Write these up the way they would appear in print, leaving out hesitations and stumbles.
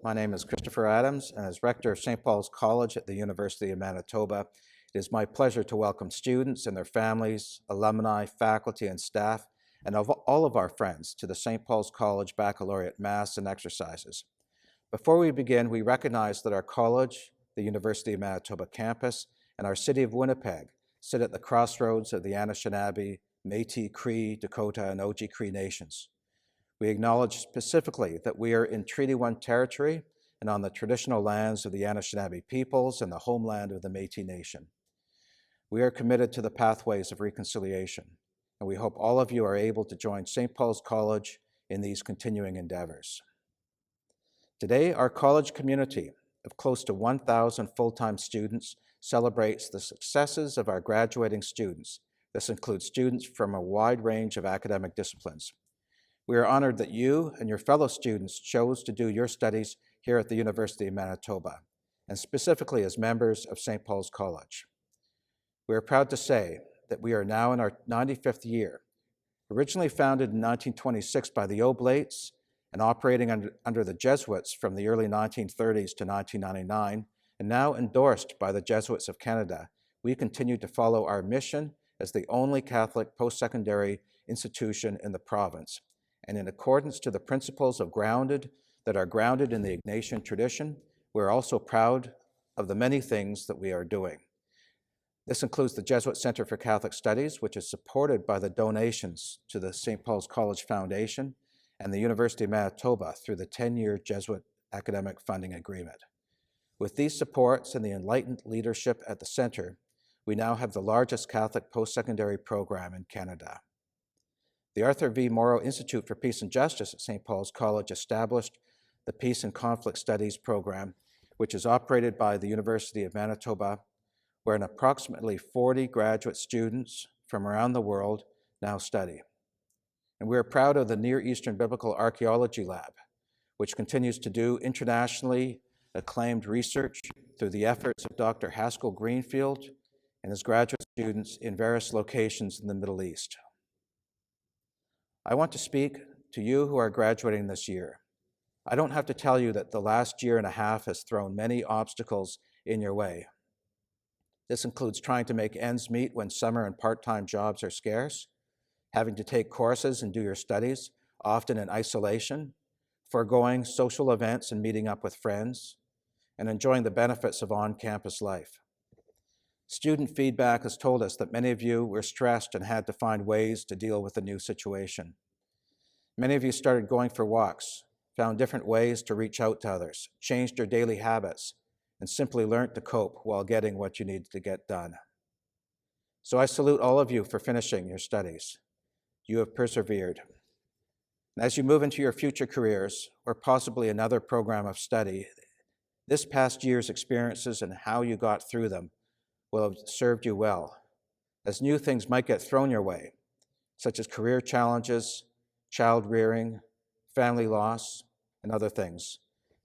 My name is Christopher Adams, and as Rector of St. Paul's College at the University of Manitoba, it is my pleasure to welcome students and their families, alumni, faculty, and staff, and all of our friends to the St. Paul's College Baccalaureate Mass and Exercises. Before we begin, we recognize that our college, the University of Manitoba campus, and our city of Winnipeg sit at the crossroads of the Anishinaabe, Métis, Cree, Dakota, and Oji-Cree nations. We acknowledge specifically that we are in Treaty 1 territory and on the traditional lands of the Anishinaabe peoples and the homeland of the Métis Nation. We are committed to the pathways of reconciliation, and we hope all of you are able to join St. Paul's College in these continuing endeavors. Today, our college community of close to 1,000 full-time students celebrates the successes of our graduating students. This includes students from a wide range of academic disciplines. We are honored that you and your fellow students chose to do your studies here at the University of Manitoba, and specifically as members of St. Paul's College. We are proud to say that we are now in our 95th year. Originally founded in 1926 by the Oblates and operating under the Jesuits from the early 1930s to 1999, and now endorsed by the Jesuits of Canada, we continue to follow our mission as the only Catholic post-secondary institution in the province. And in accordance to the principles that are grounded in the Ignatian tradition, we're also proud of the many things that we are doing. This includes the Jesuit Center for Catholic Studies, which is supported by the donations to the St. Paul's College Foundation and the University of Manitoba through the 10-year Jesuit academic funding agreement. With these supports and the enlightened leadership at the center, we now have the largest Catholic post-secondary program in Canada. The Arthur V. Mauro Institute for Peace and Justice at St. Paul's College established the Peace and Conflict Studies program, which is operated by the University of Manitoba, where approximately 40 graduate students from around the world now study. And we are proud of the Near Eastern Biblical Archaeology Lab, which continues to do internationally acclaimed research through the efforts of Dr. Haskell Greenfield and his graduate students in various locations in the Middle East. I want to speak to you who are graduating this year. I don't have to tell you that the last year and a half has thrown many obstacles in your way. This includes trying to make ends meet when summer and part-time jobs are scarce, having to take courses and do your studies, often in isolation, foregoing social events and meeting up with friends, and enjoying the benefits of on-campus life. Student feedback has told us that many of you were stressed and had to find ways to deal with the new situation. Many of you started going for walks, found different ways to reach out to others, changed your daily habits, and simply learned to cope while getting what you needed to get done. So I salute all of you for finishing your studies. You have persevered. And as you move into your future careers, or possibly another program of study, this past year's experiences and how you got through them will have served you well, as new things might get thrown your way, such as career challenges, child rearing, family loss, and other things.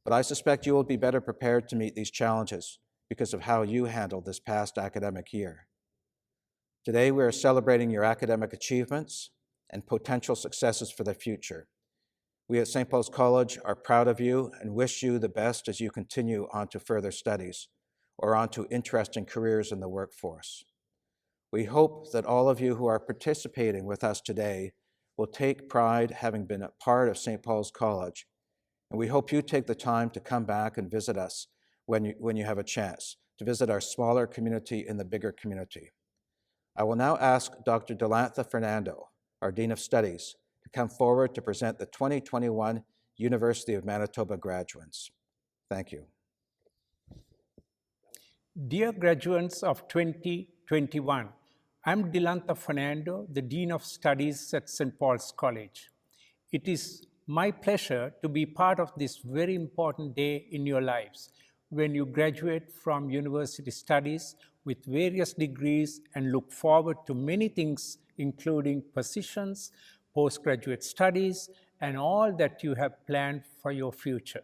But I suspect you will be better prepared to meet these challenges because of how you handled this past academic year. Today, we are celebrating your academic achievements and potential successes for the future. We at St. Paul's College are proud of you and wish you the best as you continue on to further studies or onto interesting careers in the workforce. We hope that all of you who are participating with us today will take pride having been a part of St. Paul's College, and we hope you take the time to come back and visit us when you have a chance, to visit our smaller community in the bigger community. I will now ask Dr. Dilantha Fernando, our Dean of Studies, to come forward to present the 2021 University of Manitoba graduates. Thank you. Dear graduates of 2021, I'm Dilantha Fernando, the Dean of Studies at St. Paul's College. It is my pleasure to be part of this very important day in your lives when you graduate from university studies with various degrees and look forward to many things, including positions, postgraduate studies, and all that you have planned for your future.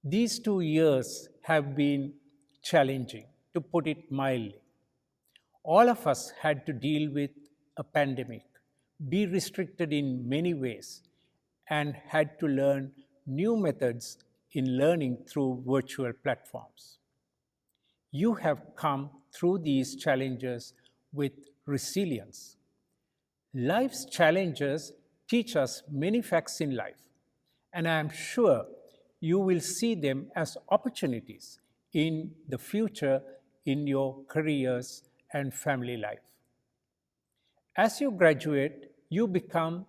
These 2 years have been challenging, to put it mildly. All of us had to deal with a pandemic, be restricted in many ways, and had to learn new methods in learning through virtual platforms. You have come through these challenges with resilience. Life's challenges teach us many facts in life, and I am sure you will see them as opportunities in the future in your careers and family life. As you graduate, you become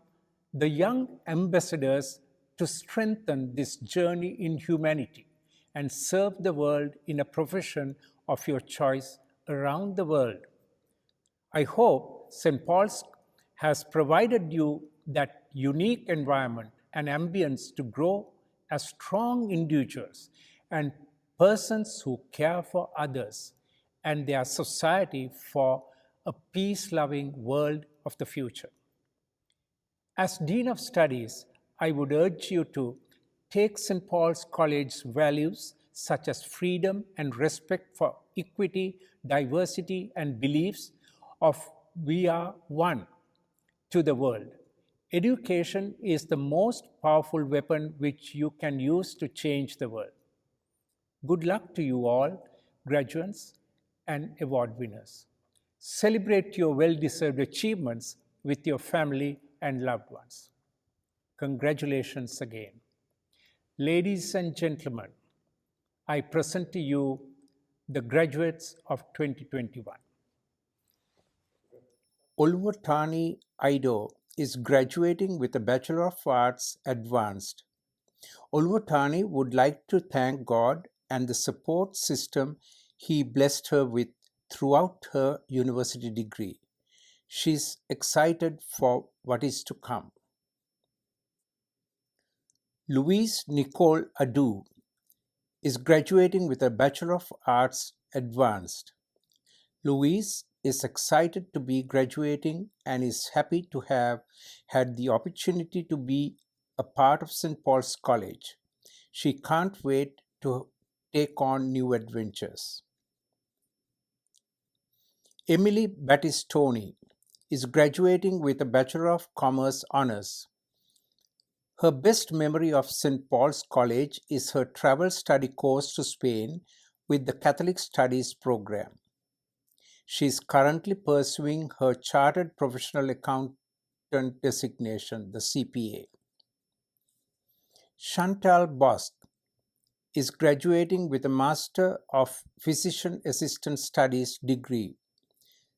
the young ambassadors to strengthen this journey in humanity and serve the world in a profession of your choice around the world. I hope St. Paul's has provided you that unique environment and ambience to grow as strong individuals and persons who care for others and their society for a peace loving world of the future. As Dean of Studies, I would urge you to take St. Paul's College's values such as freedom and respect for equity, diversity, and beliefs of we are one to the world. Education is the most powerful weapon which you can use to change the world. Good luck to you all, graduates and award winners. Celebrate your well-deserved achievements with your family and loved ones. Congratulations again. Ladies and gentlemen, I present to you the graduates of 2021. Ulvatani Ido is graduating with a Bachelor of Arts Advanced. Ulvatani would like to thank God and the support system He blessed her with throughout her university degree. She's excited for what is to come. Louise Nicole Adu is graduating with a Bachelor of Arts Advanced. Louise is excited to be graduating and is happy to have had the opportunity to be a part of St. Paul's College. She can't wait to take on new adventures. Emily Battistoni is graduating with a Bachelor of Commerce Honours. Her best memory of St. Paul's College is her travel study course to Spain with the Catholic Studies program. She is currently pursuing her Chartered Professional Accountant designation, the CPA. Chantale Bosc is graduating with a Master of Physician Assistant Studies degree.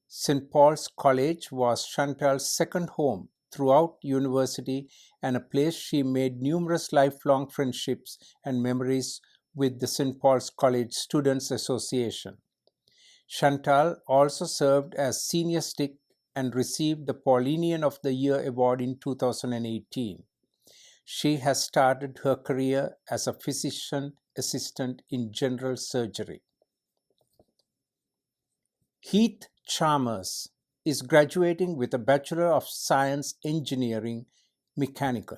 St. Paul's College was Chantale's second home throughout university and a place she made numerous lifelong friendships and memories with the St. Paul's College Students Association. Chantale also served as Senior Stick and received the Paulinian of the Year award in 2018. She has started her career as a physician assistant in general surgery. Heath Chalmers is graduating with a Bachelor of Science Engineering Mechanical.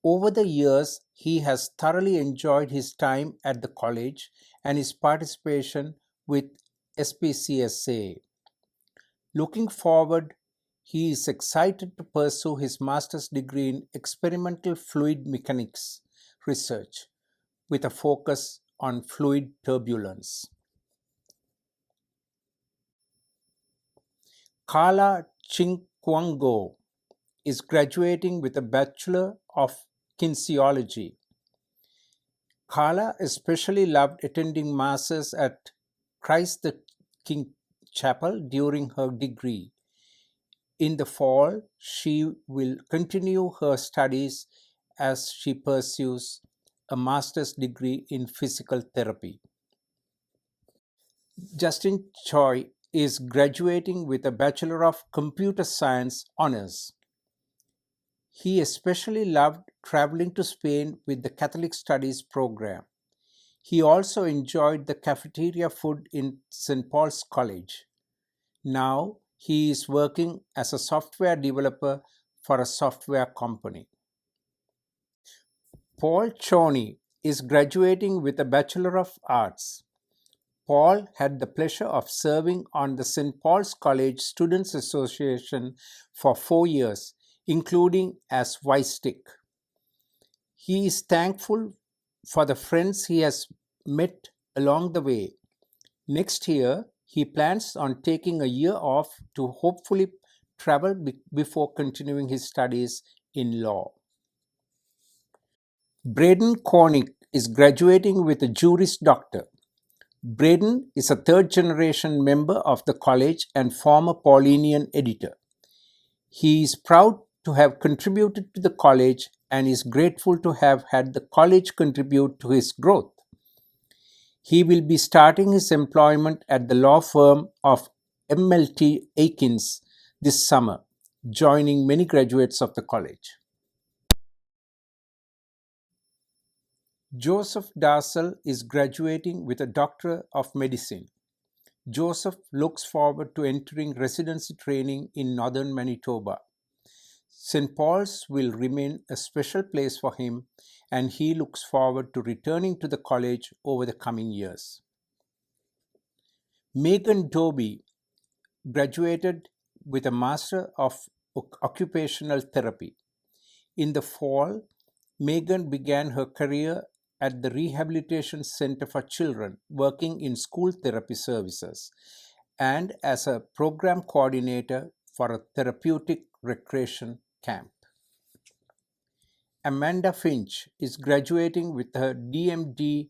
Over the years, he has thoroughly enjoyed his time at the college and his participation with SPCSA. Looking forward, he is excited to pursue his master's degree in experimental fluid mechanics research with a focus on fluid turbulence. Carla Chinquango is graduating with a Bachelor of Kinesiology. Carla especially loved attending masses at Christ the King Chapel during her degree. In the fall, she will continue her studies as she pursues a master's degree in physical therapy. Justin Choi is graduating with a Bachelor of Computer Science Honours. He especially loved traveling to Spain with the Catholic Studies program. He also enjoyed the cafeteria food in St. Paul's College. Now he is working as a software developer for a software company. Paul Choney is graduating with a Bachelor of Arts. Paul had the pleasure of serving on the St. Paul's College Students Association for 4 years, including as vice stick. He is thankful for the friends he has met along the way. Next year, he plans on taking a year off to hopefully travel before continuing his studies in law. Braden Cornick is graduating with a Juris Doctor. Braden is a third-generation member of the college and former Paulinian editor. He is proud to have contributed to the college and is grateful to have had the college contribute to his growth. He will be starting his employment at the law firm of MLT Aikins this summer, joining many graduates of the college. Joseph Darcel is graduating with a Doctor of Medicine. Joseph looks forward to entering residency training in northern Manitoba. St. Paul's will remain a special place for him, and he looks forward to returning to the college over the coming years. Megan Doby graduated with a Master of Occupational Therapy. In the fall, Megan began her career at the Rehabilitation Center for Children, working in school therapy services, and as a program coordinator for a therapeutic recreation camp. Amanda Finch is graduating with her DMD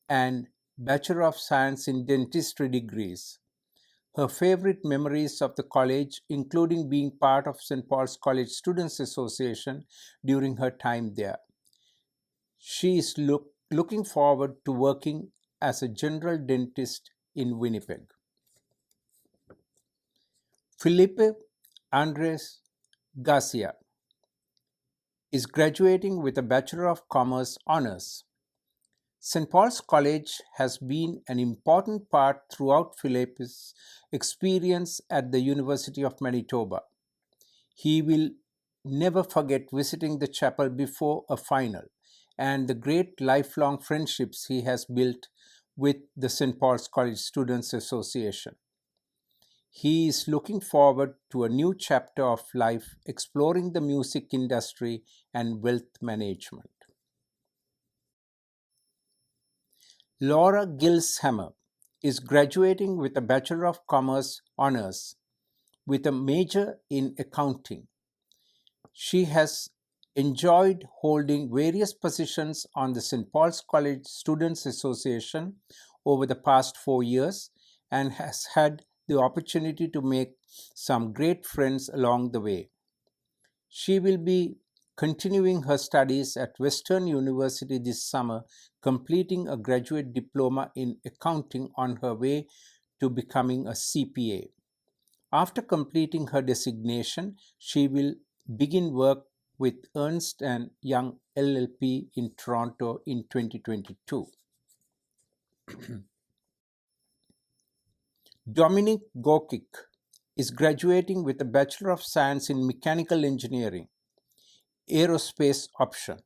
and Bachelor of Science in Dentistry degrees. Her favorite memories of the college, including being part of St. Paul's College Students Association during her time there. She is looking forward to working as a general dentist in Winnipeg. Felipe Andres Garcia is graduating with a Bachelor of Commerce honors. St. Paul's College has been an important part throughout Felipe's experience at the University of Manitoba. He will never forget visiting the chapel before a final and the great lifelong friendships he has built with the St. Paul's College Students Association. He is looking forward to a new chapter of life exploring the music industry and wealth management. Laura Gilshammer is graduating with a Bachelor of Commerce honors with a major in accounting. She has enjoyed holding various positions on the St. Paul's College Students Association over the past 4 years and has had the opportunity to make some great friends along the way. She will be continuing her studies at Western University this summer, completing a graduate diploma in accounting on her way to becoming a CPA. After completing her designation, she will begin work with Ernst & Young LLP in Toronto in 2022. Dominic Gokic is graduating with a Bachelor of Science in Mechanical Engineering, Aerospace option.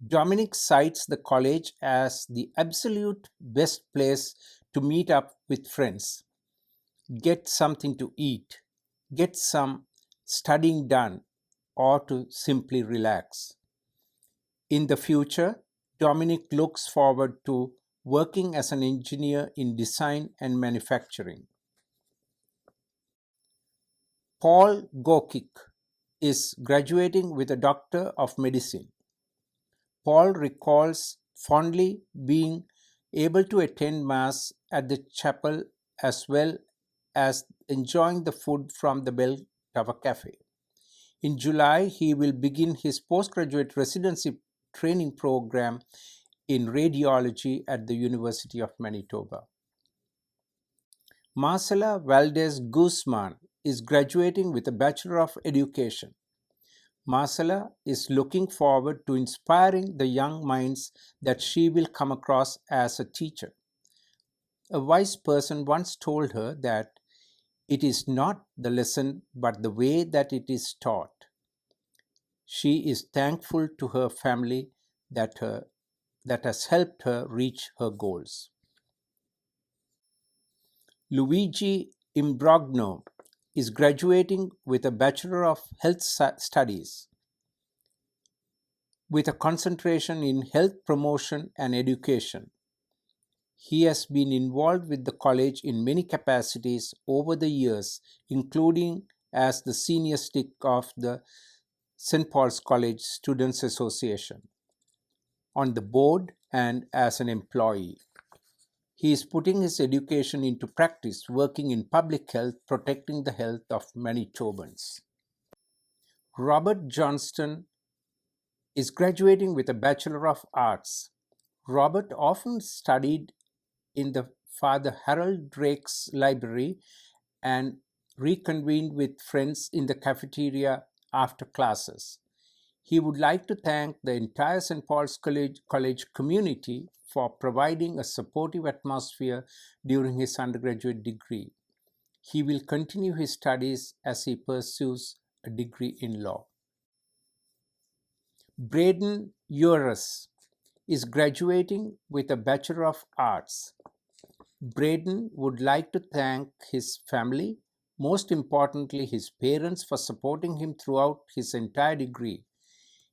Dominic cites the college as the absolute best place to meet up with friends, get something to eat, get some studying done, or to simply relax. In the future, Dominic looks forward to working as an engineer in design and manufacturing. Paul Gokic is graduating with a Doctor of Medicine. Paul recalls fondly being able to attend Mass at the chapel as well as enjoying the food from the Bell Tower Cafe. In July, he will begin his postgraduate residency training program in radiology at the University of Manitoba. Marcela Valdez Guzman is graduating with a Bachelor of Education. Marcela is looking forward to inspiring the young minds that she will come across as a teacher. A wise person once told her that it is not the lesson but the way that it is taught. She is thankful to her family that has helped her reach her goals. Luigi Imbrogno is graduating with a Bachelor of Health Studies. with a concentration in health promotion and education. He has been involved with the college in many capacities over the years, including as the senior stick of the St. Paul's College Students Association, on the board, and as an employee. He is putting his education into practice, working in public health, protecting the health of Manitobans. Robert Johnston is graduating with a Bachelor of Arts. Robert often studied in the Father Harold Drake's library and reconvened with friends in the cafeteria after classes. He would like to thank the entire St. Paul's College community for providing a supportive atmosphere during his undergraduate degree. He will continue his studies as he pursues a degree in law. Braden Uris is graduating with a Bachelor of Arts. Braden would like to thank his family, most importantly his parents, for supporting him throughout his entire degree.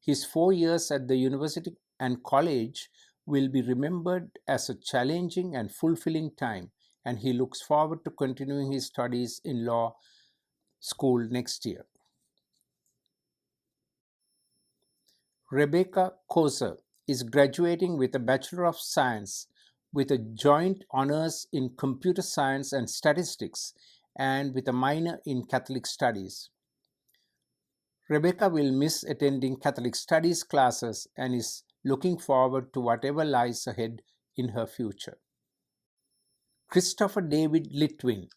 His 4 years at the university and college will be remembered as a challenging and fulfilling time, and he looks forward to continuing his studies in law school next year. Rebecca Koser is graduating with a Bachelor of Science with a joint honors in computer science and statistics and with a minor in Catholic studies. Rebecca will miss attending Catholic studies classes and is looking forward to whatever lies ahead in her future. Christopher David Litwin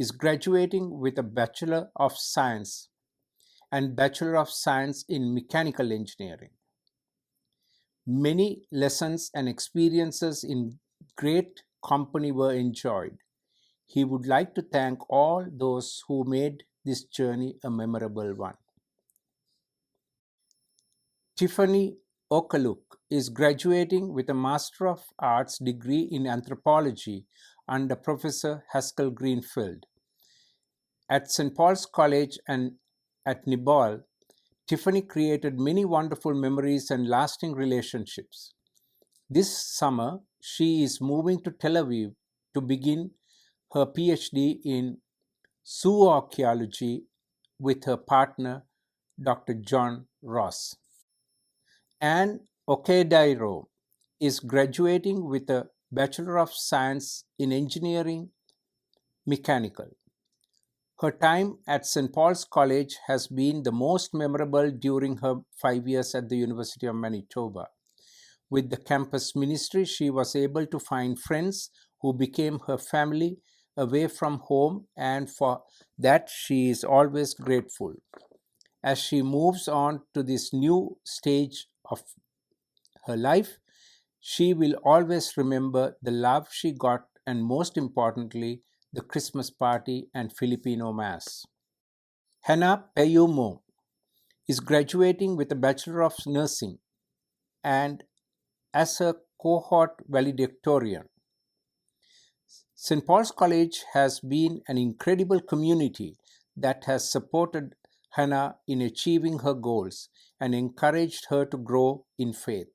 is graduating with a Bachelor of Science and Bachelor of Science in Mechanical Engineering. Many lessons and experiences in great company were enjoyed. He would like to thank all those who made this journey a memorable one. Tiffany Okaluk is graduating with a Master of Arts degree in Anthropology under Professor Haskell Greenfield. At St. Paul's College and at Nibal, Tiffany created many wonderful memories and lasting relationships. This summer, she is moving to Tel Aviv to begin her PhD in zooarchaeology with her partner, Dr. John Ross. Anne Okedairo is graduating with a Bachelor of Science in Engineering Mechanical. Her time at St. Paul's College has been the most memorable during her 5 years at the University of Manitoba. With the campus ministry, she was able to find friends who became her family away from home, and for that she is always grateful. As she moves on to this new stage of her life, she will always remember the love she got and, most importantly, the Christmas party and Filipino Mass. Hannah Payumo is graduating with a Bachelor of Nursing and as a cohort valedictorian. St. Paul's College has been an incredible community that has supported Hannah in achieving her goals and encouraged her to grow in faith.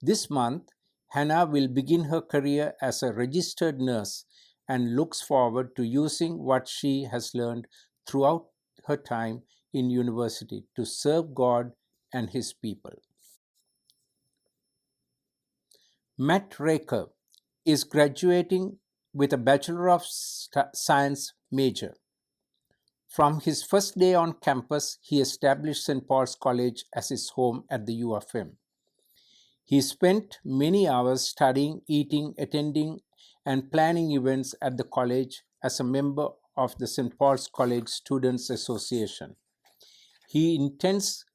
This month, Hannah will begin her career as a registered nurse and looks forward to using what she has learned throughout her time in university to serve God and His people. Matt Raker is graduating with a Bachelor of Science major. From his first day on campus, he established St. Paul's College as his home at the U of M. He spent many hours studying, eating, attending, and planning events at the college as a member of the St. Paul's College Students Association. He intends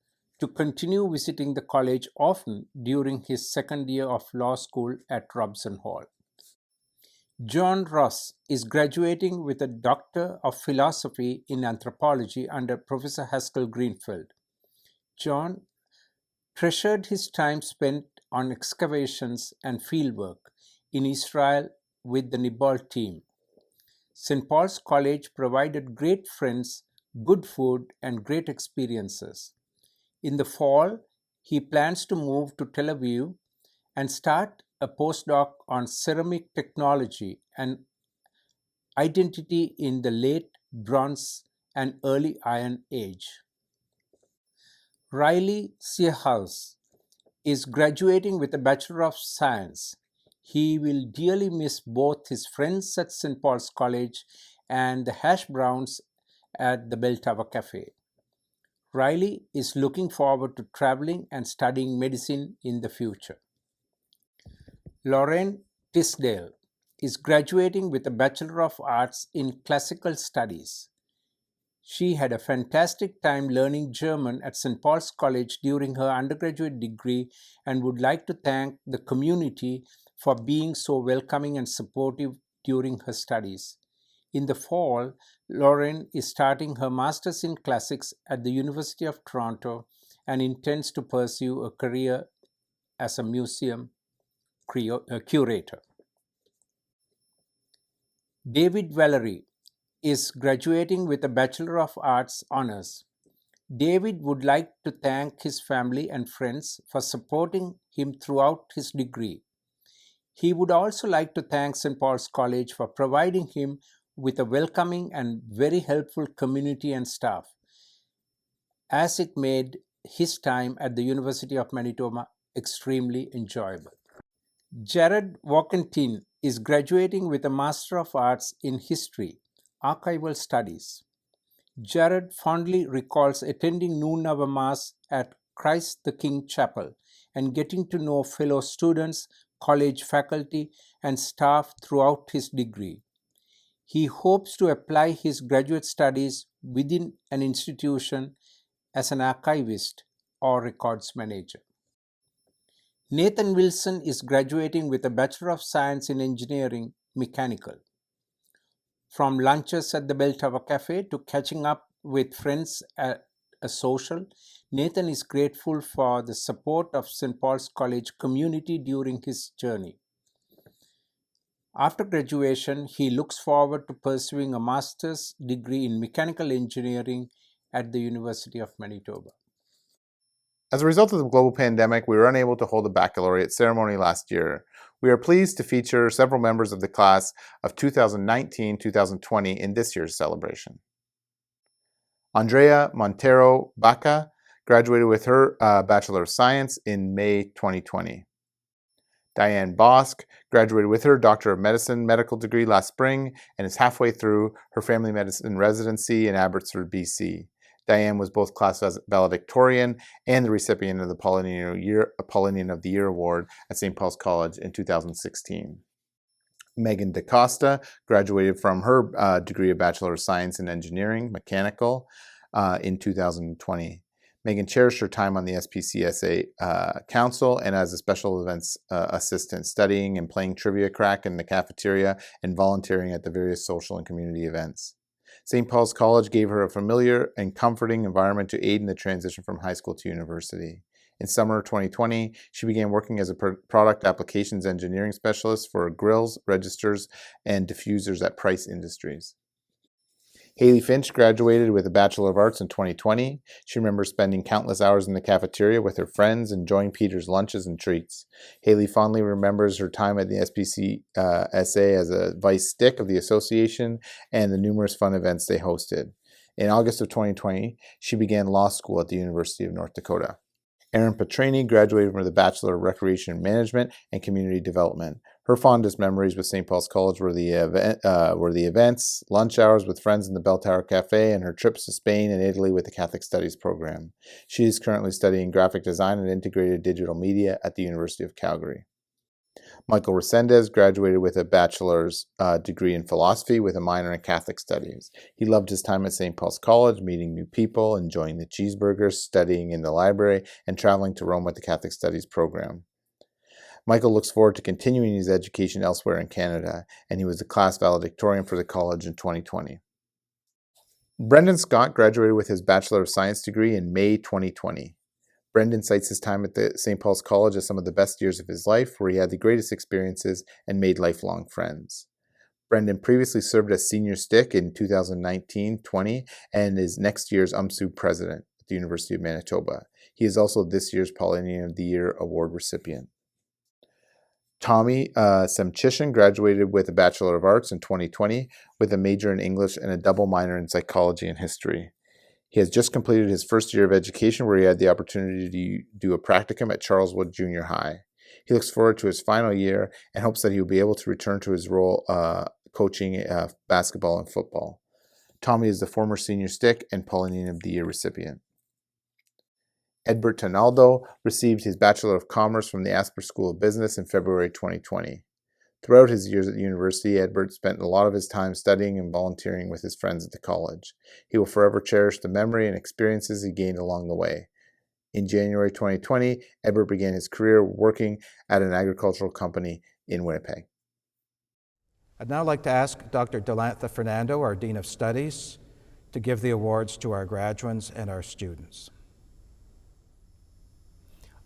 to continue visiting the college often during his second year of law school at Robson Hall. John Ross is graduating with a Doctor of Philosophy in Anthropology under Professor Haskell Greenfield. John treasured his time spent on excavations and fieldwork in Israel with the Nibal team. St. Paul's College provided great friends, good food, and great experiences. In the fall, he plans to move to Tel Aviv and start a postdoc on ceramic technology and identity in the late Bronze and early Iron Age. Riley Searhouse is graduating with a Bachelor of Science. He will dearly miss both his friends at St. Paul's College and the hash browns at the Bell Tower Cafe. Riley is looking forward to traveling and studying medicine in the future. Lauren Tisdale is graduating with a Bachelor of Arts in Classical Studies. She had a fantastic time learning German at St. Paul's College during her undergraduate degree and would like to thank the community for being so welcoming and supportive during her studies. In the fall, Lauren is starting her Master's in Classics at the University of Toronto and intends to pursue a career as a museum curator. David Valerie is graduating with a Bachelor of Arts honors. David would like to thank his family and friends for supporting him throughout his degree. He would also like to thank St. Paul's College for providing him with a welcoming and very helpful community and staff, as it made his time at the University of Manitoba extremely enjoyable. Jared Walkentin is graduating with a Master of Arts in History, Archival Studies. Jared fondly recalls attending noon hour Mass at Christ the King Chapel and getting to know fellow students, college faculty, and staff throughout his degree. He hopes to apply his graduate studies within an institution as an archivist or records manager. Nathan Wilson is graduating with a Bachelor of Science in Engineering, Mechanical. From lunches at the Bell Tower Cafe to catching up with friends at a social, Nathan is grateful for the support of St. Paul's College community during his journey. After graduation, he looks forward to pursuing a master's degree in mechanical engineering at the University of Manitoba. As a result of the global pandemic, we were unable to hold a baccalaureate ceremony last year. We are pleased to feature several members of the class of 2019-2020 in this year's celebration. Andrea Montero Baca graduated with her Bachelor of Science in May 2020. Diane Bosc graduated with her Doctor of Medicine medical degree last spring and is halfway through her family medicine residency in Abbotsford, BC. Diane was both class valedictorian and the recipient of the Paulinian of the Year Award at St. Paul's College in 2016. Megan DaCosta graduated from her degree of Bachelor of Science in Engineering, Mechanical, in 2020. Megan cherished her time on the SPCSA Council and as a special events assistant, studying and playing trivia crack in the cafeteria and volunteering at the various social and community events. St. Paul's College gave her a familiar and comforting environment to aid in the transition from high school to university. In summer 2020, she began working as a product applications engineering specialist for grills, registers, and diffusers at Price Industries. Haley Finch graduated with a Bachelor of Arts in 2020. She remembers spending countless hours in the cafeteria with her friends, enjoying Peter's lunches and treats. Haley fondly remembers her time at the SPCSA as a vice stick of the association and the numerous fun events they hosted. In August of 2020, she began law school at the University of North Dakota. Erin Petrani graduated with a Bachelor of Recreation Management and Community Development. Her fondest memories with St. Paul's College were the events, lunch hours with friends in the Bell Tower Cafe, and her trips to Spain and Italy with the Catholic Studies program. She is currently studying graphic design and integrated digital media at the University of Calgary. Michael Resendez graduated with a bachelor's degree in philosophy with a minor in Catholic studies. He loved his time at St. Paul's College, meeting new people, enjoying the cheeseburgers, studying in the library, and traveling to Rome with the Catholic studies program. Michael looks forward to continuing his education elsewhere in Canada, and he was the class valedictorian for the college in 2020. Brendan Scott graduated with his Bachelor of Science degree in May 2020. Brendan cites his time at the St. Paul's College as some of the best years of his life, where he had the greatest experiences and made lifelong friends. Brendan previously served as senior stick in 2019-20 and is next year's UMSU president at the University of Manitoba. He is also this year's Paulinian of the Year Award recipient. Tommy Semchishin graduated with a Bachelor of Arts in 2020 with a major in English and a double minor in psychology and history. He has just completed his first year of education where he had the opportunity to do a practicum at Charleswood Junior High. He looks forward to his final year and hopes that he will be able to return to his role coaching basketball and football. Tommy is the former Senior Stick and Paulinian of the Year recipient. Edbert Tonaldo received his Bachelor of Commerce from the Asper School of Business in February 2020. Throughout his years at university, Edbert spent a lot of his time studying and volunteering with his friends at the college. He will forever cherish the memory and experiences he gained along the way. In January 2020, Edbert began his career working at an agricultural company in Winnipeg. I'd now like to ask Dr. Dilantha Fernando, our Dean of Studies, to give the awards to our graduates and our students.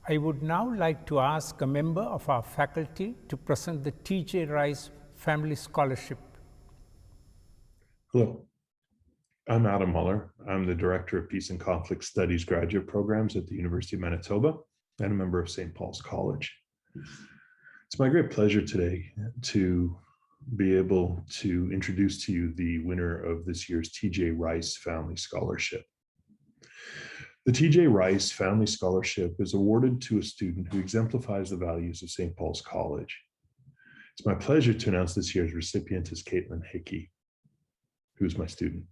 I would now like to ask a member of our faculty to present the T.J. Rice Family Scholarship. Hello, I'm Adam Muller. I'm the Director of Peace and Conflict Studies graduate programs at the University of Manitoba and a member of St. Paul's College. It's my great pleasure today to be able to introduce to you the winner of this year's T.J. Rice Family Scholarship. The T.J. Rice Family Scholarship is awarded to a student who exemplifies the values of St. Paul's College. It's my pleasure to announce this year's recipient is Caitlin Hickey, who's my student.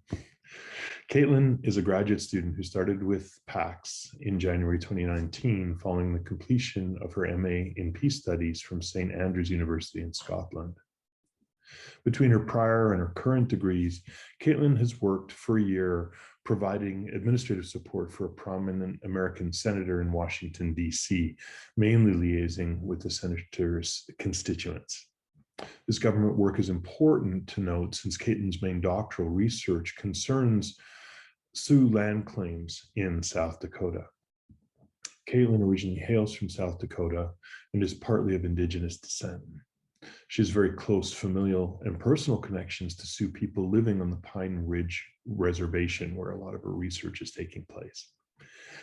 Caitlin is a graduate student who started with PAX in January 2019 following the completion of her MA in Peace Studies from St. Andrews University in Scotland. Between her prior and her current degrees, Caitlin has worked for a year providing administrative support for a prominent American senator in Washington, D.C., mainly liaising with the senator's constituents. This government work is important to note since Caitlin's main doctoral research concerns Sioux land claims in South Dakota. Caitlin originally hails from South Dakota and is partly of Indigenous descent. She has very close familial and personal connections to Sioux people living on the Pine Ridge Reservation, where a lot of her research is taking place.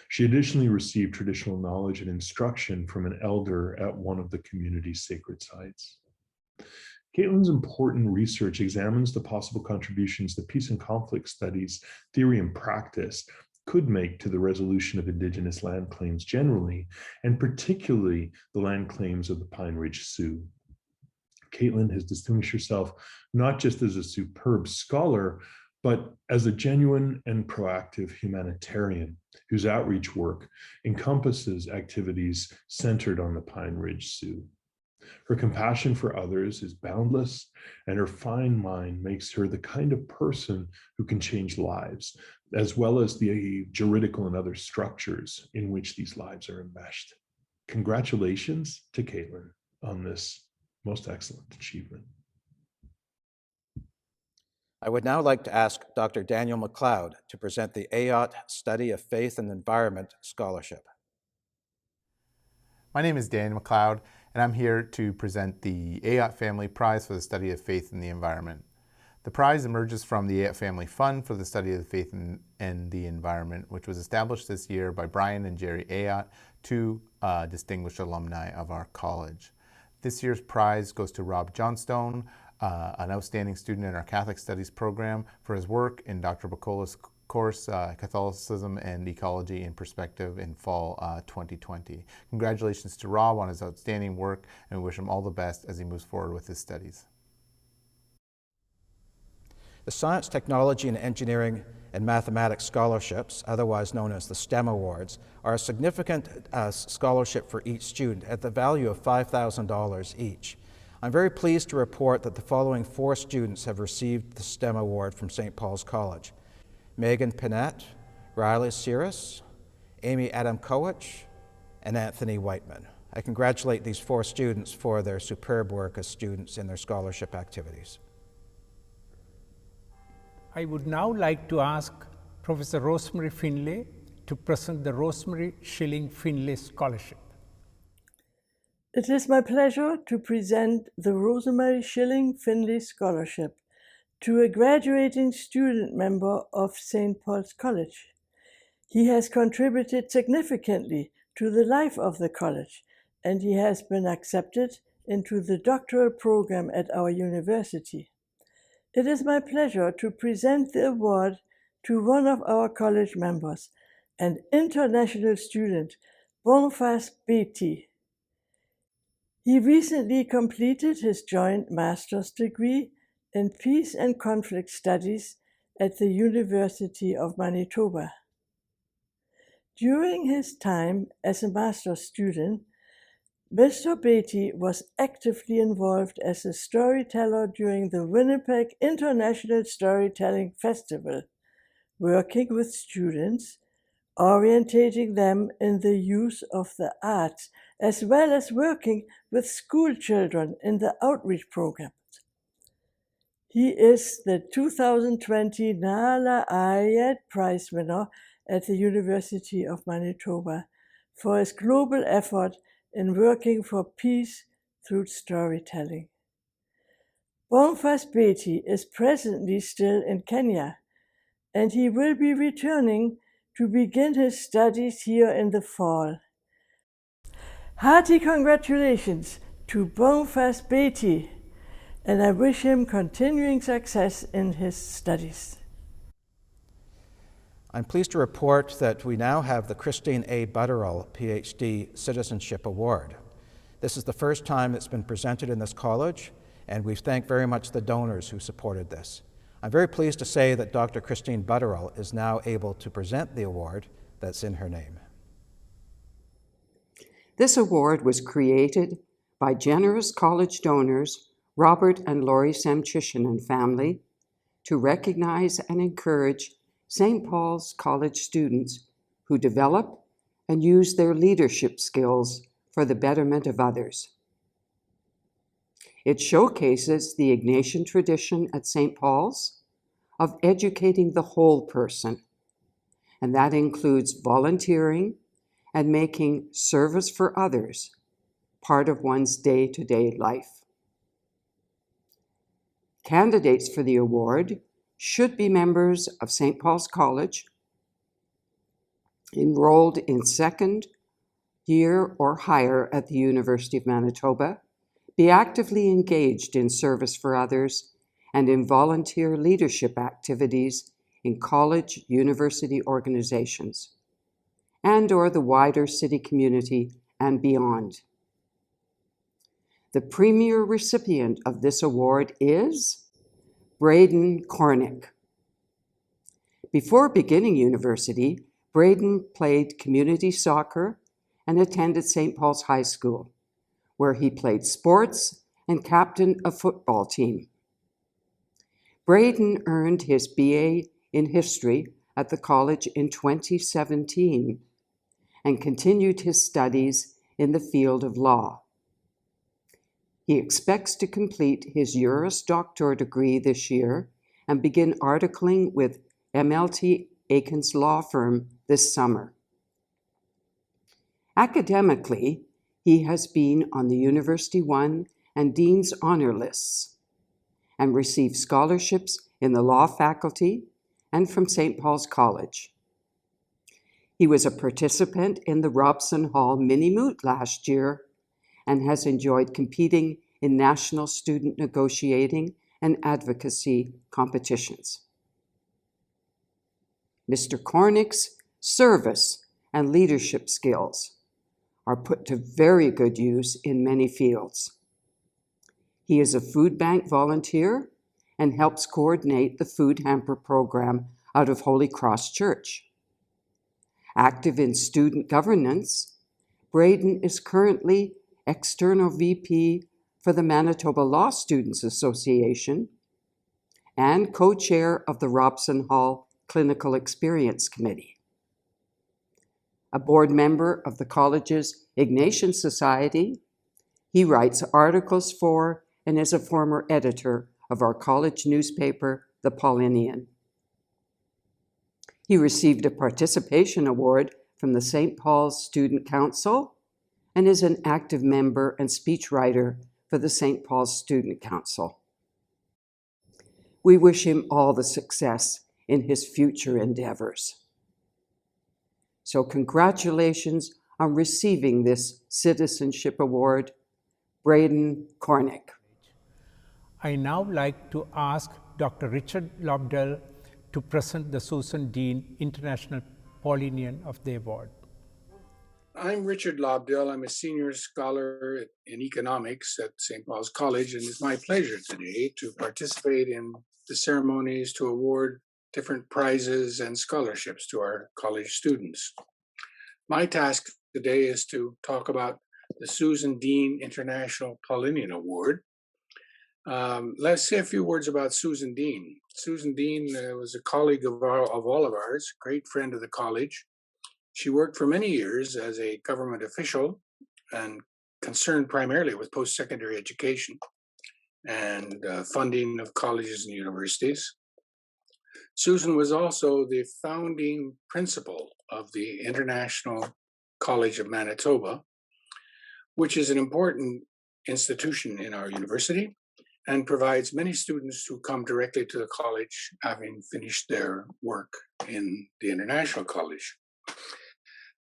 She additionally received traditional knowledge and instruction from an elder at one of the community's sacred sites. Caitlin's important research examines the possible contributions that peace and conflict studies, theory and practice could make to the resolution of Indigenous land claims generally, and particularly the land claims of the Pine Ridge Sioux. Caitlin has distinguished herself not just as a superb scholar, but as a genuine and proactive humanitarian whose outreach work encompasses activities centered on the Pine Ridge Sioux. Her compassion for others is boundless, and her fine mind makes her the kind of person who can change lives, as well as the juridical and other structures in which these lives are enmeshed. Congratulations to Caitlin on this most excellent achievement. I would now like to ask Dr. Daniel MacLeod to present the AOT Study of Faith and Environment Scholarship. My name is Dan MacLeod, and I'm here to present the AOT Family Prize for the Study of Faith and the Environment. The prize emerges from the AOT Family Fund for the Study of the Faith and the Environment, which was established this year by Brian and Jerry Ayotte, two distinguished alumni of our college. This year's prize goes to Rob Johnstone, an outstanding student in our Catholic Studies program, for his work in Dr. Bacola's course, Catholicism and Ecology in Perspective in fall 2020. Congratulations to Rob on his outstanding work, and we wish him all the best as he moves forward with his studies. The Science, Technology, and Engineering and Mathematics Scholarships, otherwise known as the STEM Awards, are a significant scholarship for each student at the value of $5,000 each. I'm very pleased to report that the following 4 students have received the STEM Award from St. Paul's College: Megan Pinette, Riley Cirrus, Amy Adamkowicz, and Anthony Whiteman. I congratulate these 4 students for their superb work as students in their scholarship activities. I would now like to ask Professor Rosemary Finlay to present the Rosemary Schilling Finlay Scholarship. It is my pleasure to present the Rosemary Schilling Finlay Scholarship to a graduating student member of St. Paul's College. He has contributed significantly to the life of the college, and he has been accepted into the doctoral program at our university. It is my pleasure to present the award to one of our college members, an international student, Bonfas Beatty. He recently completed his joint master's degree in Peace and Conflict Studies at the University of Manitoba. During his time as a master's student, Mr. Beatty was actively involved as a storyteller during the Winnipeg International Storytelling Festival, working with students, orientating them in the use of the arts, as well as working with school children in the outreach programs. He is the 2020 Nala Ayed Prize winner at the University of Manitoba for his global effort in working for peace through storytelling. Bonfas Beatty is presently still in Kenya, and he will be returning to begin his studies here in the fall. Hearty congratulations to Bonfas Beatty, and I wish him continuing success in his studies. I'm pleased to report that we now have the Christine A. Butterell PhD Citizenship Award. This is the first time it's been presented in this college, and we thank very much the donors who supported this. I'm very pleased to say that Dr. Christine Butterell is now able to present the award that's in her name. This award was created by generous college donors Robert and Lori Samchishan and family to recognize and encourage St. Paul's College students who develop and use their leadership skills for the betterment of others. It showcases the Ignatian tradition at St. Paul's of educating the whole person, and that includes volunteering and making service for others part of one's day-to-day life. Candidates for the award should be members of St. Paul's College, enrolled in second year or higher at the University of Manitoba, be actively engaged in service for others, and in volunteer leadership activities in college, university organizations, and/or the wider city community and beyond. The premier recipient of this award is Braden Cornick. Before beginning university, Braden played community soccer and attended St. Paul's High School, where he played sports and captained a football team. Braden earned his BA in history at the college in 2017 and continued his studies in the field of law. He expects to complete his Juris Doctor degree this year and begin articling with MLT Aikens Law Firm this summer. Academically, he has been on the University One and Dean's Honor lists and received scholarships in the law faculty and from St. Paul's College. He was a participant in the Robson Hall Mini-Moot last year and has enjoyed competing in national student negotiating and advocacy competitions. Mr. Cornick's service and leadership skills are put to very good use in many fields. He is a food bank volunteer and helps coordinate the food hamper program out of Holy Cross Church. Active in student governance, Braden is currently external VP for the Manitoba Law Students Association and co-chair of the Robson Hall Clinical Experience Committee. A board member of the college's Ignatian Society, he writes articles for and is a former editor of our college newspaper, The Paulinian. He received a participation award from the St. Paul's Student Council and is an active member and speechwriter for the St. Paul's Student Council. We wish him all the success in his future endeavors. So congratulations on receiving this Citizenship Award, Braden Cornick. I now like to ask Dr. Richard Lobdell to present the Susan Dean International Paulinian of the award. I'm Richard Lobdell. I'm a senior scholar in economics at St. Paul's College, and it's my pleasure today to participate in the ceremonies to award different prizes and scholarships to our college students. My task today is to talk about the Susan Dean International Paulinian Award. Let's say a few words about Susan Dean. Susan Dean was a colleague of all of ours, great friend of the college. She worked for many years as a government official and concerned primarily with post-secondary education and funding of colleges and universities. Susan was also the founding principal of the International College of Manitoba, which is an important institution in our university and provides many students who come directly to the college having finished their work in the International College.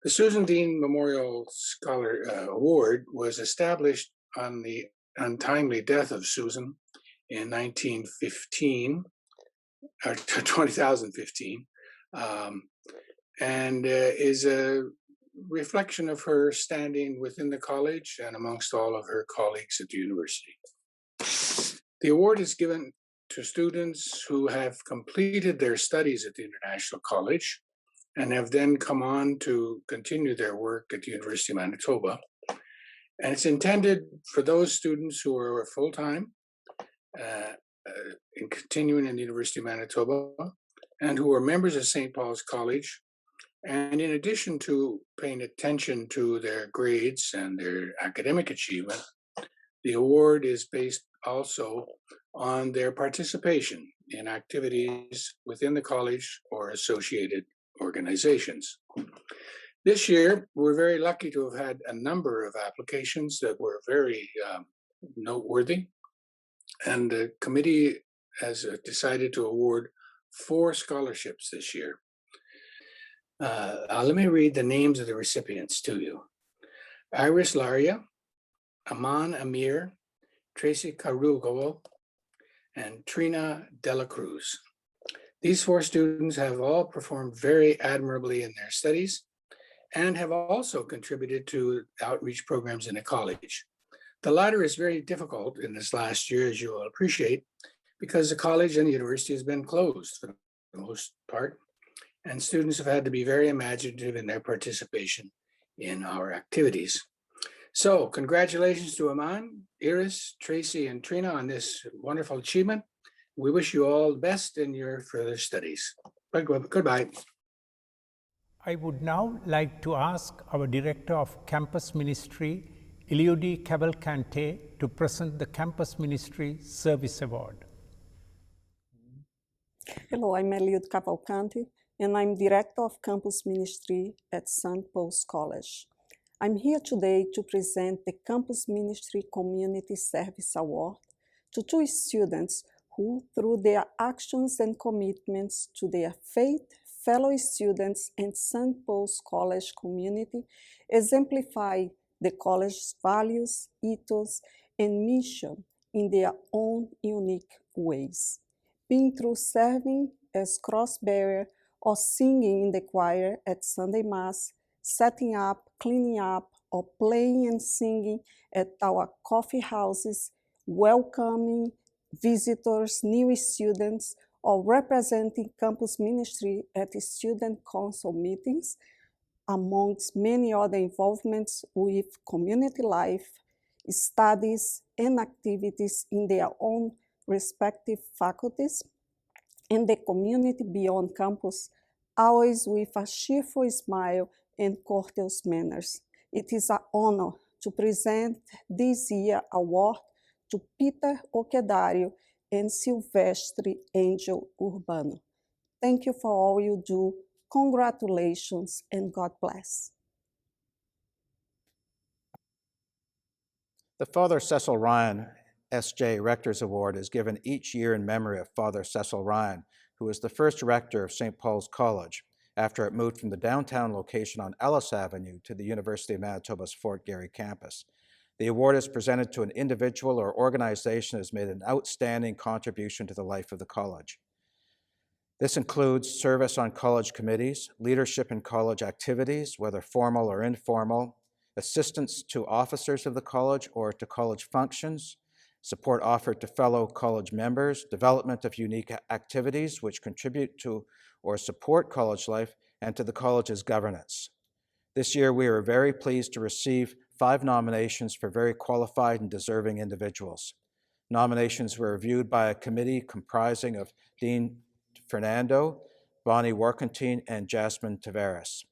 The Susan Dean Memorial Scholar Award was established on the untimely death of Susan in 2015, and is a reflection of her standing within the college and amongst all of her colleagues at the university. The award is given to students who have completed their studies at the International College and have then come on to continue their work at the University of Manitoba. And it's intended for those students who are full-time in continuing in the University of Manitoba and who are members of St. Paul's College. And in addition to paying attention to their grades and their academic achievement, the award is based also on their participation in activities within the college or associated organizations. This year, we're very lucky to have had a number of applications that were very noteworthy, and the committee has decided to award 4 scholarships this year. Let me read the names of the recipients to you. Iris Laria, Aman Amir, Tracy Carugo, and Trina Dela Cruz. These 4 students have all performed very admirably in their studies and have also contributed to outreach programs in the college. The latter is very difficult in this last year, as you will appreciate, because the college and the university has been closed for the most part, and students have had to be very imaginative in their participation in our activities. So congratulations to Aman, Iris, Tracy, and Trina on this wonderful achievement. We wish you all the best in your further studies. Goodbye. I would now like to ask our Director of Campus Ministry, Eliudi Cavalcante, to present the Campus Ministry Service Award. Hello, I'm MacLeod Cavalcante, and I'm Director of Campus Ministry at St. Paul's College. I'm here today to present the Campus Ministry Community Service Award to 2 students who, through their actions and commitments to their faith, fellow students, and St. Paul's College community, exemplify the college's values, ethos, and mission in their own unique ways, being through serving as cross-bearer or singing in the choir at Sunday Mass, setting up, cleaning up, or playing and singing at our coffee houses, welcoming visitors, new students, or representing campus ministry at student council meetings, amongst many other involvements with community life, studies, and activities in their own respective faculties, and the community beyond campus, always with a cheerful smile and courteous manners. It is an honor to present this year's award to Peter Oquedario and Silvestre Angel Urbano. Thank you for all you do. Congratulations and God bless. The Father Cecil Ryan S.J. Rector's Award is given each year in memory of Father Cecil Ryan, who was the first rector of St. Paul's College after it moved from the downtown location on Ellis Avenue to the University of Manitoba's Fort Garry campus. The award is presented to an individual or organization that has made an outstanding contribution to the life of the college. This includes service on college committees, leadership in college activities, whether formal or informal, assistance to officers of the college or to college functions, support offered to fellow college members, development of unique activities which contribute to or support college life, and to the college's governance. This year, we are very pleased to receive 5 nominations for very qualified and deserving individuals. Nominations were reviewed by a committee comprising of Dean Fernando, Bonnie Warkentine, and Jasmine Tavares.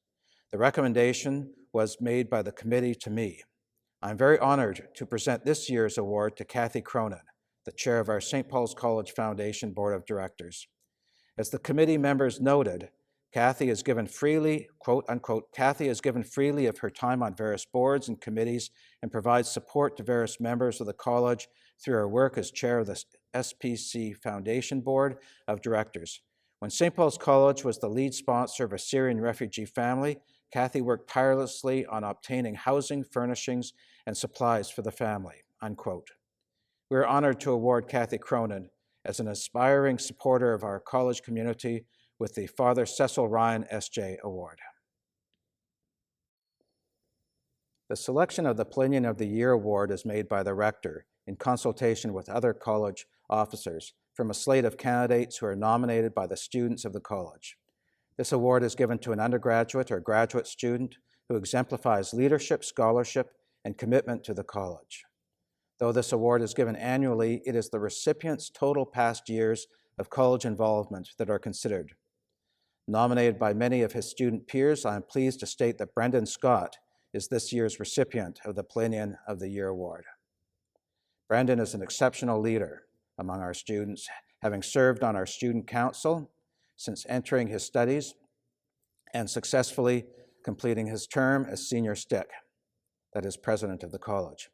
The recommendation was made by the committee to me. I'm very honored to present this year's award to Kathy Cronin, the chair of our St. Paul's College Foundation Board of Directors. As the committee members noted, Kathy has given freely, quote unquote, Kathy has given freely of her time on various boards and committees and provides support to various members of the college through her work as chair of the SPC Foundation Board of Directors. When St. Paul's College was the lead sponsor of a Syrian refugee family, Kathy worked tirelessly on obtaining housing, furnishings, and supplies for the family, unquote. We are honored to award Kathy Cronin as an aspiring supporter of our college community with the Father Cecil Ryan S.J. Award. The selection of the Plinian of the Year Award is made by the Rector in consultation with other college officers from a slate of candidates who are nominated by the students of the college. This award is given to an undergraduate or graduate student who exemplifies leadership, scholarship, and commitment to the college. Though this award is given annually, it is the recipient's total past years of college involvement that are considered. Nominated by many of his student peers, I am pleased to state that Brendan Scott is this year's recipient of the Plinian of the Year Award. Brendan is an exceptional leader among our students, having served on our student council since entering his studies and successfully completing his term as senior stick, that is president of the college,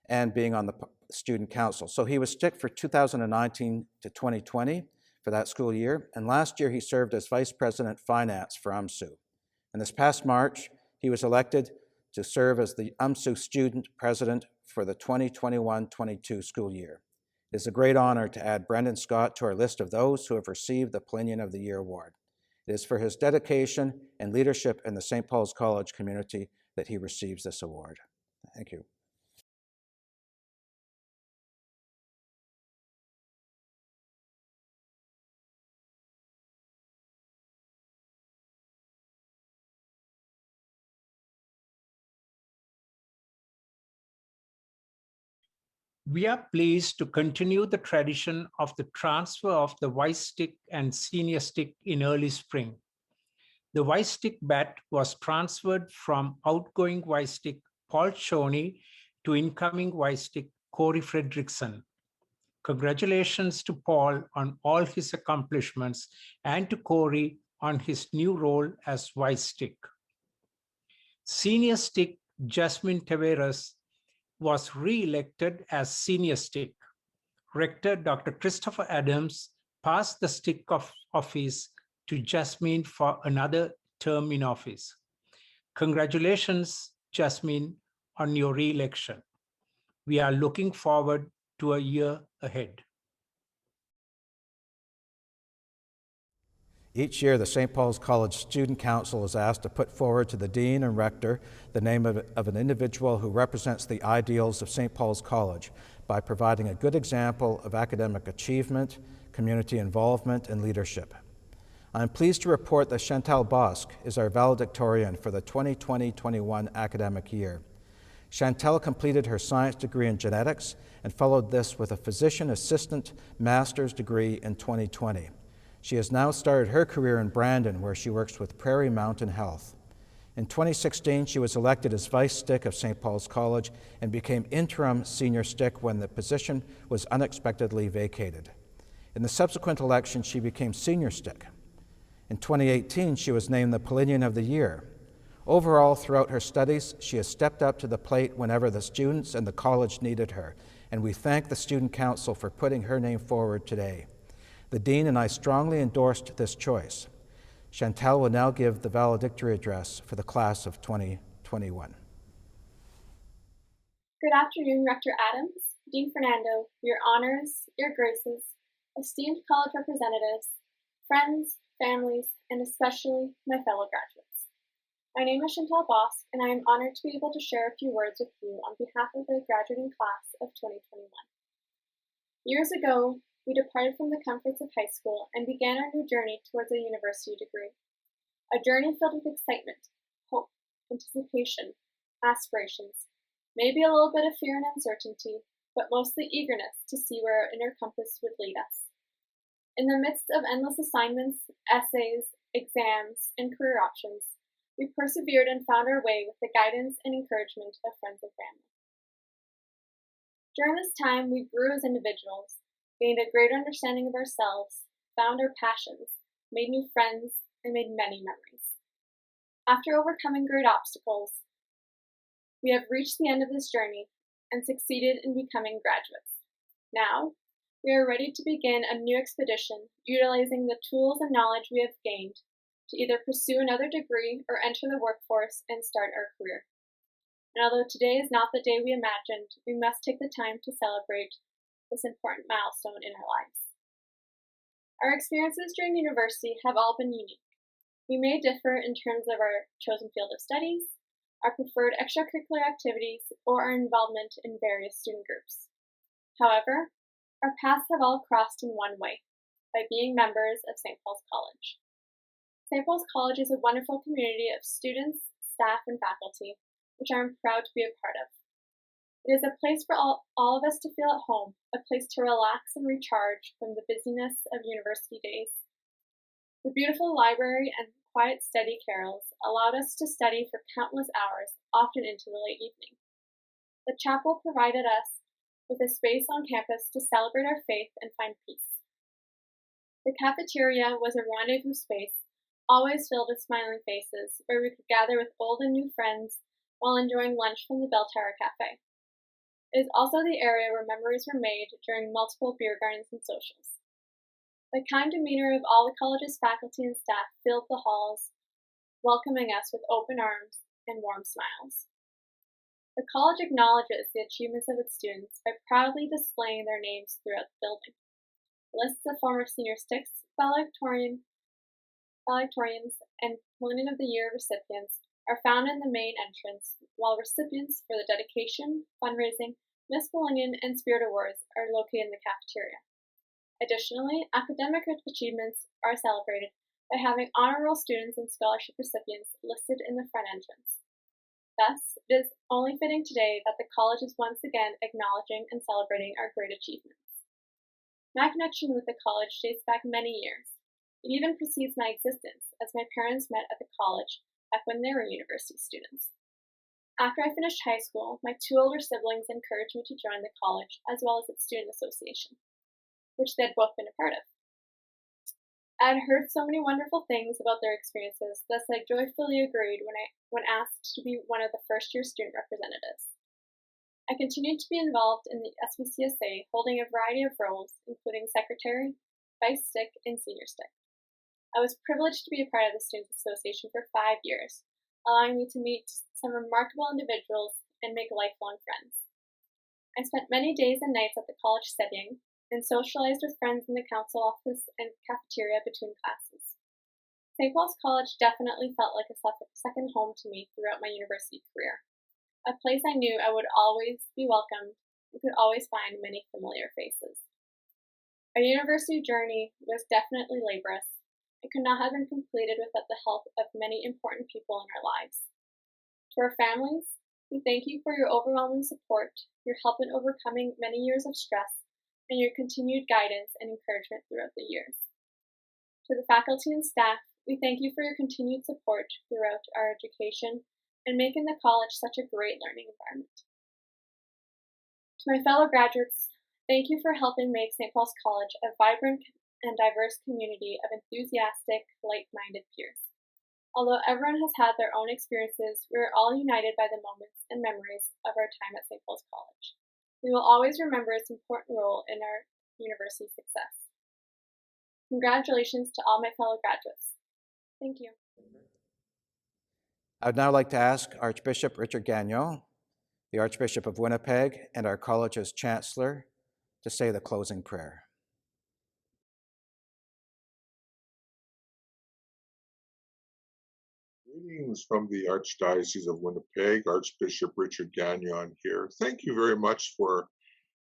and being on the student council. So he was stick for 2019 to 2020 for that school year, and last year he served as vice president finance for UMSU. And this past March, he was elected to serve as the UMSU student president for the 2021-22 school year. It is a great honor to add Brendan Scott to our list of those who have received the Plinian of the Year Award. It is for his dedication and leadership in the St. Paul's College community that he receives this award. Thank you. We are pleased to continue the tradition of the transfer of the vice stick and senior stick in early spring. The vice stick bat was transferred from outgoing vice stick Paul Choney to incoming vice stick Corey Fredrickson. Congratulations to Paul on all his accomplishments and to Corey on his new role as vice stick. Senior stick Jasmine Tavares was re-elected as senior stick. Rector Dr. Christopher Adams passed the stick of office to Jasmine for another term in office. Congratulations, Jasmine, on your re-election. We are looking forward to a year ahead. Each year, the St. Paul's College Student Council is asked to put forward to the Dean and Rector the name of an individual who represents the ideals of St. Paul's College by providing a good example of academic achievement, community involvement, and leadership. I'm pleased to report that Chantale Bosc is our valedictorian for the 2020-21 academic year. Chantale completed her science degree in genetics and followed this with a physician assistant master's degree in 2020. She has now started her career in Brandon, where she works with Prairie Mountain Health. In 2016, she was elected as vice stick of St. Paul's College and became interim senior stick when the position was unexpectedly vacated. In the subsequent election, she became senior stick. In 2018, she was named the Plinian of the Year. Overall, throughout her studies, she has stepped up to the plate whenever the students and the college needed her, and we thank the Student Council for putting her name forward today. The Dean and I strongly endorsed this choice. Chantale will now give the valedictory address for the class of 2021. Good afternoon, Rector Adams, Dean Fernando, your honors, your graces, esteemed college representatives, friends, families, and especially my fellow graduates. My name is Chantale Bosc, and I am honored to be able to share a few words with you on behalf of the graduating class of 2021. Years ago, we departed from the comforts of high school and began our new journey towards a university degree. A journey filled with excitement, hope, anticipation, aspirations, maybe a little bit of fear and uncertainty, but mostly eagerness to see where our inner compass would lead us. In the midst of endless assignments, essays, exams, and career options, we persevered and found our way with the guidance and encouragement of friends and family. During this time, we grew as individuals, gained a greater understanding of ourselves, found our passions, made new friends, and made many memories. After overcoming great obstacles, we have reached the end of this journey and succeeded in becoming graduates. Now, we are ready to begin a new expedition, utilizing the tools and knowledge we have gained to either pursue another degree or enter the workforce and start our career. And although today is not the day we imagined, we must take the time to celebrate this important milestone in our lives. Our experiences during university have all been unique. We may differ in terms of our chosen field of studies, our preferred extracurricular activities, or our involvement in various student groups. However, our paths have all crossed in one way, by being members of St. Paul's College. St. Paul's College is a wonderful community of students, staff, and faculty, which I am proud to be a part of. It is a place for all of us to feel at home, a place to relax and recharge from the busyness of university days. The beautiful library and quiet study carrels allowed us to study for countless hours, often into the late evening. The chapel provided us with a space on campus to celebrate our faith and find peace. The cafeteria was a rendezvous space, always filled with smiling faces, where we could gather with old and new friends while enjoying lunch from the Bell Tower Cafe. It is also the area where memories were made during multiple beer gardens and socials. The kind demeanor of all the college's faculty and staff filled the halls, welcoming us with open arms and warm smiles. The college acknowledges the achievements of its students by proudly displaying their names throughout the building. Lists of former senior sticks, valedictorians, and Millennium of the Year recipients are found in the main entrance, while recipients for the dedication, fundraising, Miss Millennium, and Spirit Awards are located in the cafeteria. Additionally, academic achievements are celebrated by having honor roll students and scholarship recipients listed in the front entrance. Thus, it is only fitting today that the college is once again acknowledging and celebrating our great achievements. My connection with the college dates back many years. It even precedes my existence, as my parents met at the college back when they were university students. After I finished high school, my two older siblings encouraged me to join the college, as well as its student association, which they had both been a part of. I had heard so many wonderful things about their experiences, thus I joyfully agreed when asked to be one of the first-year student representatives. I continued to be involved in the SBCSA, holding a variety of roles, including secretary, vice stick, and senior stick. I was privileged to be a part of the Students Association for 5 years, allowing me to meet some remarkable individuals and make lifelong friends. I spent many days and nights at the college studying and socialized with friends in the council office and cafeteria between classes. St. Paul's College definitely felt like a second home to me throughout my university career, a place I knew I would always be welcomed and could always find many familiar faces. Our university journey was definitely laborious. It could not have been completed without the help of many important people in our lives. To our families, we thank you for your overwhelming support, your help in overcoming many years of stress, and your continued guidance and encouragement throughout the years. To the faculty and staff, we thank you for your continued support throughout our education and making the college such a great learning environment. To my fellow graduates, thank you for helping make St. Paul's College a vibrant and diverse community of enthusiastic, like-minded peers. Although everyone has had their own experiences, we are all united by the moments and memories of our time at St. Paul's College. We will always remember its important role in our university success. Congratulations to all my fellow graduates. Thank you. I'd now like to ask Archbishop Richard Gagnon, the Archbishop of Winnipeg and our college's Chancellor, to say the closing prayer. Greetings from the Archdiocese of Winnipeg, Archbishop Richard Gagnon here. Thank you very much for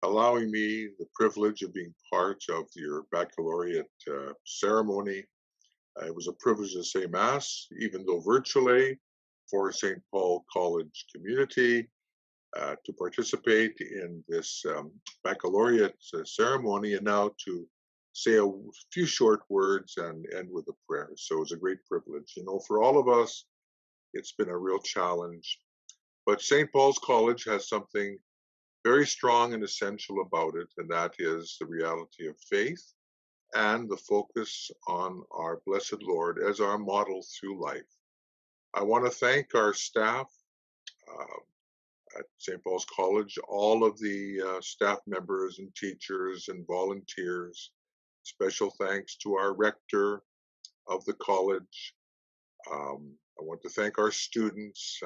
allowing me the privilege of being part of your baccalaureate ceremony. It was a privilege to say Mass, even though virtually, for St. Paul College community, to participate in this baccalaureate ceremony, and now to say a few short words and end with a prayer. So it's a great privilege. You know, for all of us, it's been a real challenge. But St. Paul's College has something very strong and essential about it, and that is the reality of faith and the focus on our blessed Lord as our model through life. I want to thank our staff at St. Paul's College, all of the staff members and teachers and volunteers. Special thanks to our rector of the college. I want to thank our students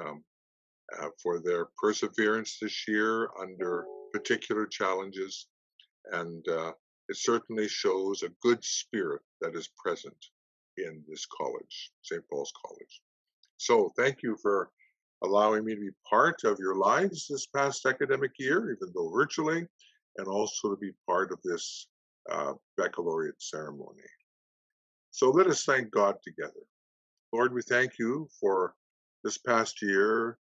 for their perseverance this year under particular challenges. And it certainly shows a good spirit that is present in this college, St. Paul's College. So thank you for allowing me to be part of your lives this past academic year, even though virtually, and also to be part of this baccalaureate ceremony. So let us thank God together. Lord, we thank you for this past year.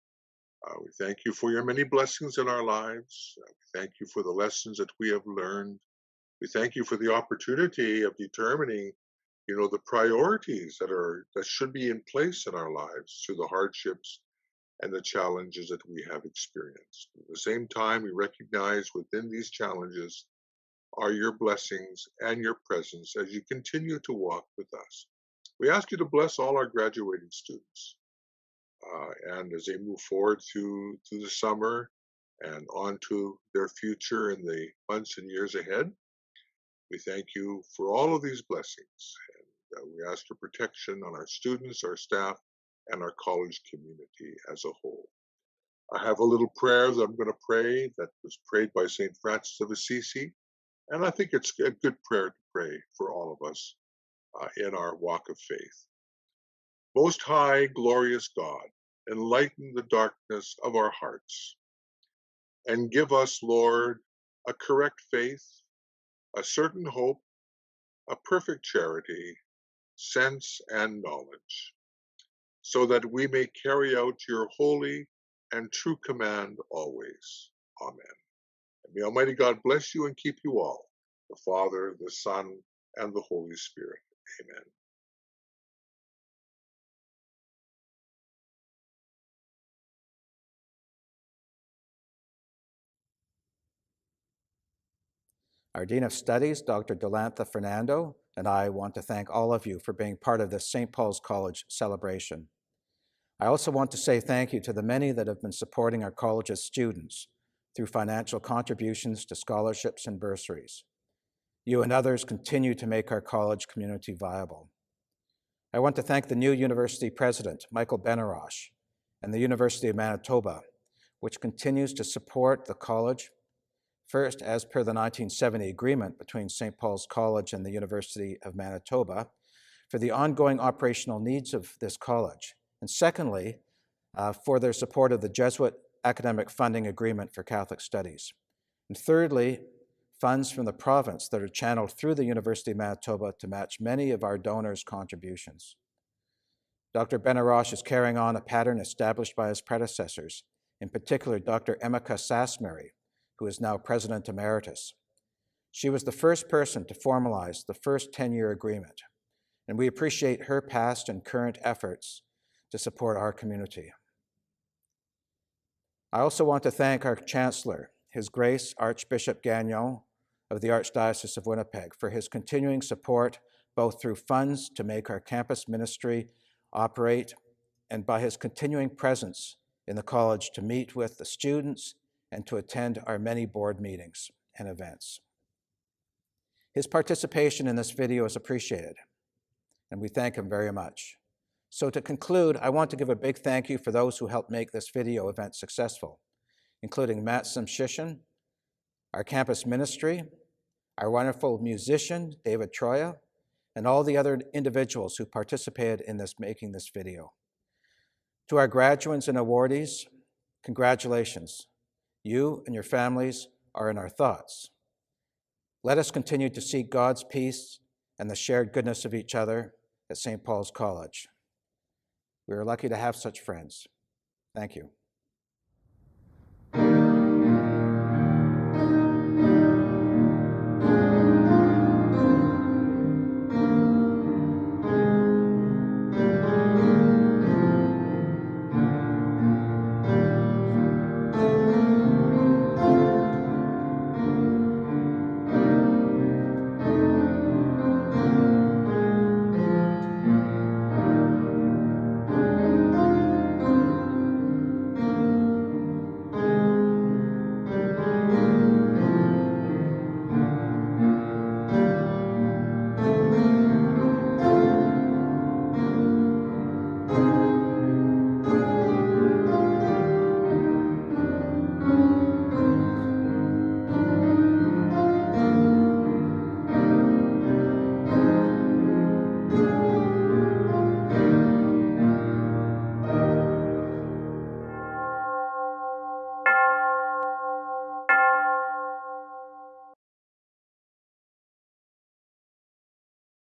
We thank you for your many blessings in our lives. We thank you for the lessons that we have learned. We thank you for the opportunity of determining, you know, the priorities that should be in place in our lives through the hardships and the challenges that we have experienced. At the same time, we recognize within these challenges are your blessings and your presence as you continue to walk with us. We ask you to bless all our graduating students. And as they move forward through the summer and on to their future in the months and years ahead, we thank you for all of these blessings. And we ask for protection on our students, our staff, and our college community as a whole. I have a little prayer that I'm going to pray that was prayed by St. Francis of Assisi. And I think it's a good prayer to pray for all of us in our walk of faith. Most high, glorious God, enlighten the darkness of our hearts and give us, Lord, a correct faith, a certain hope, a perfect charity, sense, and knowledge, so that we may carry out your holy and true command always. Amen. And may Almighty God bless you and keep you all, the Father, the Son, and the Holy Spirit. Amen. Our Dean of Studies, Dr. Dilantha Fernando, and I want to thank all of you for being part of this St. Paul's College celebration. I also want to say thank you to the many that have been supporting our college's students through financial contributions to scholarships and bursaries. You and others continue to make our college community viable. I want to thank the new university president, Michael Benarosh, and the University of Manitoba, which continues to support the college, first as per the 1970 agreement between St. Paul's College and the University of Manitoba for the ongoing operational needs of this college, and secondly, for their support of the Jesuit academic funding agreement for Catholic studies. And thirdly, funds from the province that are channeled through the University of Manitoba to match many of our donors' contributions. Dr. Benarosh is carrying on a pattern established by his predecessors, in particular Dr. Emeka Sasmary, who is now President Emeritus. She was the first person to formalize the first 10-year agreement, and we appreciate her past and current efforts to support our community. I also want to thank our Chancellor, His Grace Archbishop Gagnon of the Archdiocese of Winnipeg, for his continuing support both through funds to make our campus ministry operate and by his continuing presence in the college to meet with the students and to attend our many board meetings and events. His participation in this video is appreciated, and we thank him very much. So to conclude, I want to give a big thank you for those who helped make this video event successful, including Matt Simshishin, our campus ministry, our wonderful musician, David Troya, and all the other individuals who participated in making this video. To our graduates and awardees, congratulations. You and your families are in our thoughts. Let us continue to seek God's peace and the shared goodness of each other at St. Paul's College. We are lucky to have such friends. Thank you.